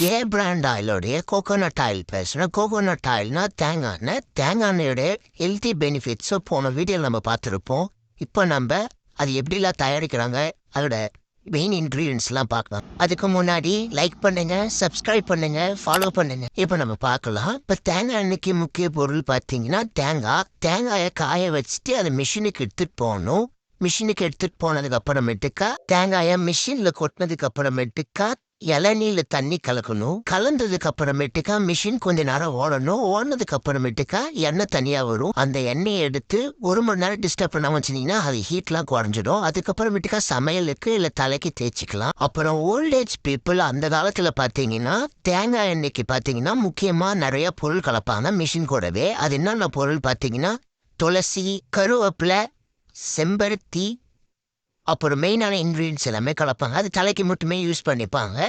ஏன் brand ஆயிலோடைய coconut oil பேசுகிறேன். Coconut ஆயில்னா தேங்காய். தேங்காய் எண்ணெயோட ஹெல்த்தி பெனிஃபிட்ஸை போன வீடியோவில் நம்ம பார்த்துருப்போம். இப்போ நம்ம அது எப்படிலாம் தயாரிக்கிறாங்க, அதோட மெயின் இன்க்ரீடியன்ஸ்லாம் பார்க்கலாம். அதுக்கு முன்னாடி லைக் பண்ணுங்க, சப்ஸ்கிரைப் பண்ணுங்க, ஃபாலோ பண்ணுங்க. இப்போ நம்ம பார்க்கலாம். இப்போ தேங்காய் எண்ணெய்க்கு முக்கிய பொருள் பார்த்தீங்கன்னா தேங்காயை காய வச்சுட்டு அதை மிஷினுக்கு எடுத்துகிட்டு போகணும். மிஷினுக்கு எடுத்துகிட்டு போனதுக்கு அப்புறமேட்டுக்கா தேங்காயை மிஷினில் கொட்டினதுக்கு அப்புறமேட்டுக்கா இளநீல தண்ணி கலக்கணும். கலந்ததுக்கு அப்புறமேட்டுக்கா மிஷின் கொஞ்ச நேரம் ஓடணும். ஓடினதுக்கு அப்புறமேட்டுக்கா எண்ணெய் தனியா வரும். அந்த எண்ணெயை எடுத்து 1 மணி நேரம் டிஸ்டர்ப் பண்ணாம வச்சிங்கன்னா அது ஹீட்லாம் குறைஞ்சிடும். அதுக்கப்புறமேட்டுக்கா சமையலுக்கு இல்ல தலைக்கு தேய்ச்சிக்கலாம். அப்புறம் ஓல்டேஜ் பீப்புள் அந்த காலத்துல பாத்தீங்கன்னா தேங்காய் எண்ணெய்க்கு பாத்தீங்கன்னா முக்கியமா நிறைய பொருள் கலப்பாங்க மிஷின் கூடவே. அது என்னென்ன பொருள் பாத்தீங்கன்னா துளசி, கருவேப்பிலை, செம்பருத்தி, அப்புறம் மெயினான இன்கிரீடியன்ஸ் எல்லாமே கலப்பாங்க. அது தலைக்கு மட்டுமே யூஸ் பண்ணிப்பாங்க.